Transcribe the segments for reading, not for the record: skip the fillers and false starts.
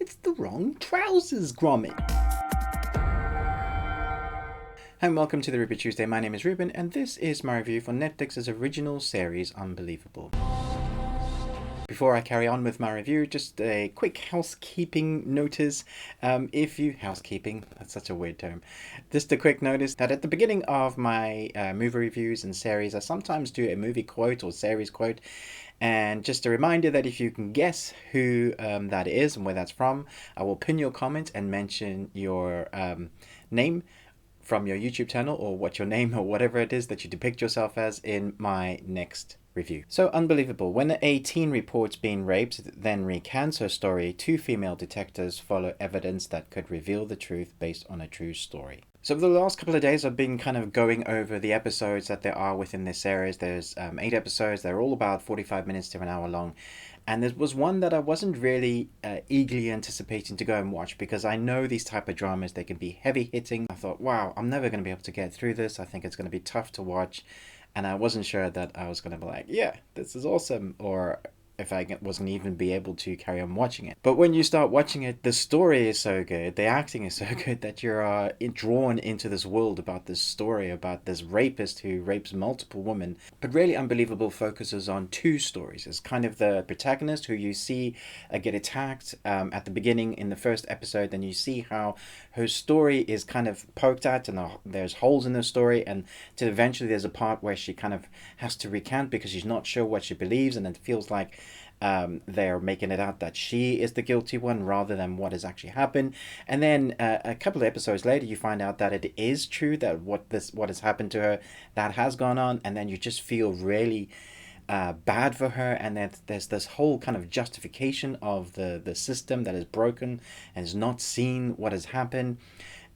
It's the wrong trousers, Gromit. Hi and welcome to the Ruby Tuesday. My name is Ruben and this is my review for Netflix's original series, Unbelievable. Before I carry on with my review, just a quick housekeeping notice. Housekeeping, that's such a weird term. Just a quick notice that at the beginning of my movie reviews and series, I sometimes do a movie quote or series quote. And just a reminder that if you can guess who that is and where that's from, I will pin your comment and mention your name from your YouTube channel or what your name or whatever it is that you depict yourself as in my next review. So, Unbelievable. When a teen reports being raped, then recants her story, two female detectives follow evidence that could reveal the truth based on a true story. So for the last couple of days, I've been kind of going over the episodes that there are within this series. There's 8 episodes. They're all about 45 minutes to an hour long. And there was one that I wasn't really eagerly anticipating to go and watch because I know these type of dramas, they can be heavy hitting. I thought, wow, I'm never going to be able to get through this. I think it's going to be tough to watch. And I wasn't sure that I was going to be like, yeah, this is awesome. Or if I wasn't even be able to carry on watching it. But when you start watching it, the story is so good, the acting is so good that you're drawn into this world about this story, about this rapist who rapes multiple women. But really Unbelievable focuses on two stories. It's kind of the protagonist who you see get attacked at the beginning in the first episode, and you see how her story is kind of poked at and there's holes in the story, and till eventually there's a part where she kind of has to recant because she's not sure what she believes, and it feels like they're making it out that she is the guilty one rather than what has actually happened. And then a couple of episodes later you find out that it is true, that what has happened to her, that has gone on, and then you just feel really bad for her. And then there's this whole kind of justification of the system that is broken and has not seen what has happened.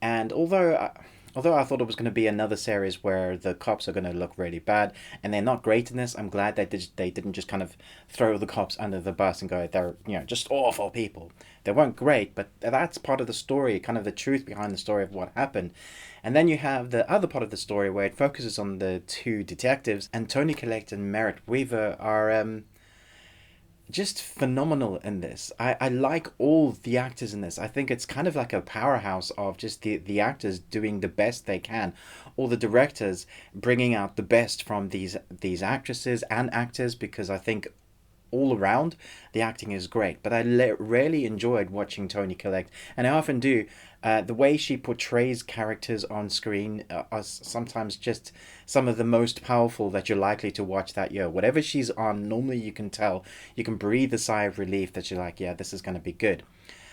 And although I thought it was going to be another series where the cops are going to look really bad, and they're not great in this, I'm glad that they didn't just kind of throw the cops under the bus and go, they're just awful people. They weren't great, but that's part of the story, kind of the truth behind the story of what happened. And then you have the other part of the story where it focuses on the two detectives, and Toni, Collette and Merritt, Wever are just phenomenal in this. I like all the actors in this. I think it's kind of like a powerhouse of just the actors doing the best they can. All the directors bringing out the best from these actresses and actors, because I think all around the acting is great. But I really enjoyed watching Toni Collette, and I often do. The way she portrays characters on screen are sometimes just some of the most powerful that you're likely to watch that year. Whatever she's on, normally you can tell, you can breathe a sigh of relief that you're like, yeah, this is going to be good.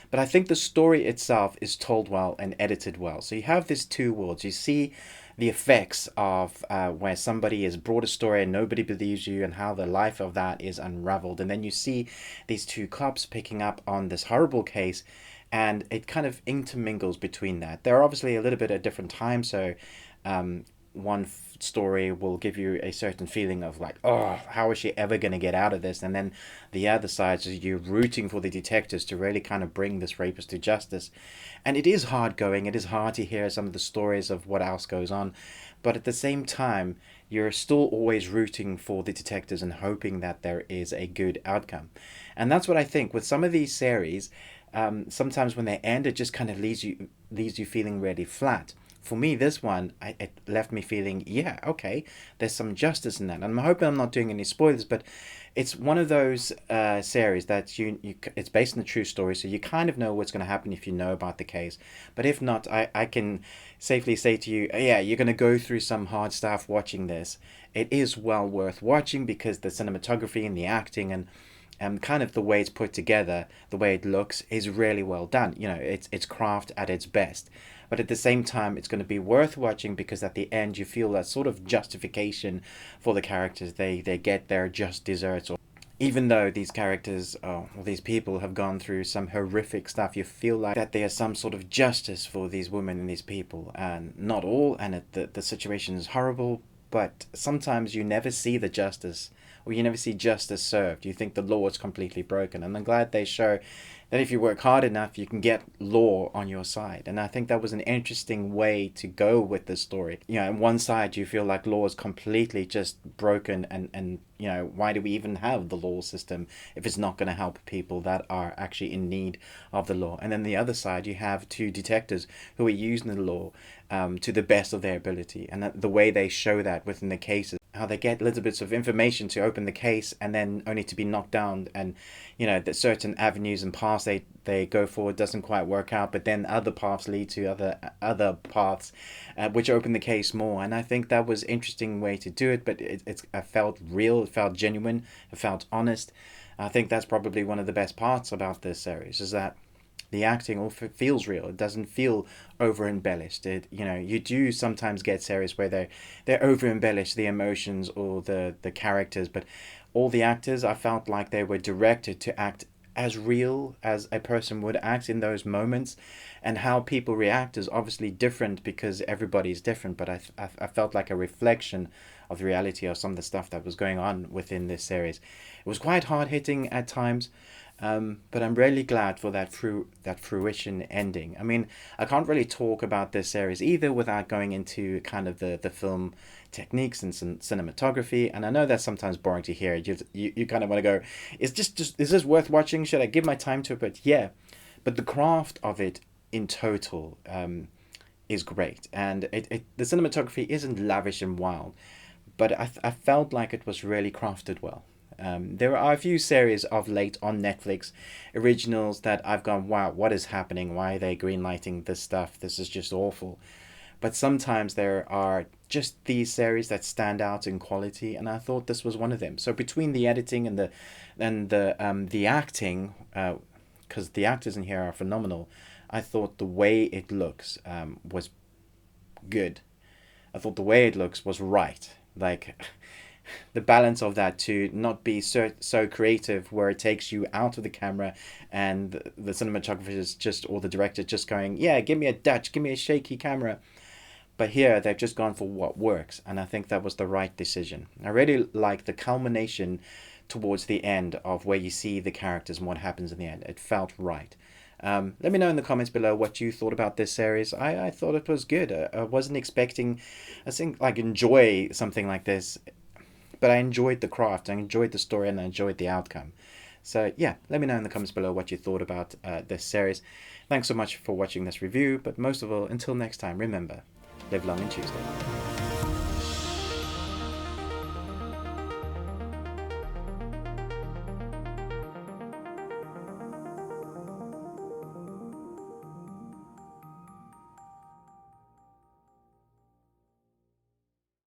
But I think the story itself is told well and edited well. So you have these two worlds. You see the effects of where somebody has brought a story and nobody believes you, and how the life of that is unraveled. And then you see these two cops picking up on this horrible case, and it kind of intermingles between that. They're obviously a little bit at different times, so one story will give you a certain feeling of like, oh, how is she ever going to get out of this? And then the other side is you're rooting for the detectives to really kind of bring this rapist to justice. And it is hard going. It is hard to hear some of the stories of what else goes on. But at the same time, you're still always rooting for the detectives and hoping that there is a good outcome. And that's what I think with some of these series. Sometimes when they end, it just kind of leaves you feeling really flat. For me, this one, it left me feeling, yeah, okay, there's some justice in that. And I'm hoping I'm not doing any spoilers, but it's one of those series that it's based on a true story, so you kind of know what's going to happen if you know about the case. But if not, I can safely say to you, yeah, you're going to go through some hard stuff watching this. It is well worth watching because the cinematography and the acting and kind of the way it's put together, the way it looks, is really well done. It's craft at its best. But at the same time, it's going to be worth watching because at the end you feel that sort of justification for the characters. They get their just desserts. Or even though these characters or these people have gone through some horrific stuff, you feel like that there's some sort of justice for these women and these people. And not all, and the situation is horrible, but sometimes you never see the justice, or you never see justice served. You think the law is completely broken, and I'm glad they show that if you work hard enough, you can get law on your side. And I think that was an interesting way to go with the story. You know, on one side, you feel like law is completely just broken, and you know, why do we even have the law system if it's not going to help people that are actually in need of the law? And then the other side, you have two detectives who are using the law to the best of their ability. And the way they show that within the cases, how they get little bits of information to open the case and then only to be knocked down, and you know that certain avenues and paths they go forward doesn't quite work out, but then other paths lead to other paths which open the case more. And I think that was interesting way to do it, but it felt real, it felt genuine, it felt honest. I think that's probably one of the best parts about this series, is that the acting all feels real. It doesn't feel over embellished. You know, you do sometimes get series where they over embellish the emotions or the characters, but all the actors, I felt like they were directed to act as real as a person would act in those moments. And how people react is obviously different because everybody's different, but I felt like a reflection of the reality of some of the stuff that was going on within this series. It was quite hard hitting at times. But I'm really glad for that fruition ending. I mean, I can't really talk about this series either without going into kind of the film techniques and some cinematography. And I know that's sometimes boring to hear. You kind of want to go, is this worth watching? Should I give my time to it? But yeah, but the craft of it in total is great. And the cinematography isn't lavish and wild, but I felt like it was really crafted well. There are a few series of late on Netflix originals that I've gone, wow, what is happening? Why are they greenlighting this stuff? This is just awful. But sometimes there are just these series that stand out in quality, and I thought this was one of them. So between the editing and the acting, because the actors in here are phenomenal, I thought the way it looks was good. I thought the way it looks was right. Like, the balance of that, to not be so creative where it takes you out of the camera and the cinematographer is just, or the director just going, yeah, give me a Dutch, give me a shaky camera. But here they've just gone for what works, and I think that was the right decision. I really like the culmination towards the end of where you see the characters and what happens in the end. It felt right. Let me know in the comments below what you thought about this series. I thought it was good. I wasn't expecting, I think, like, enjoy something like this, but I enjoyed the craft, I enjoyed the story, and I enjoyed the outcome. So yeah, let me know in the comments below what you thought about this series. Thanks so much for watching this review, but most of all, until next time, remember, live long and Tuesday.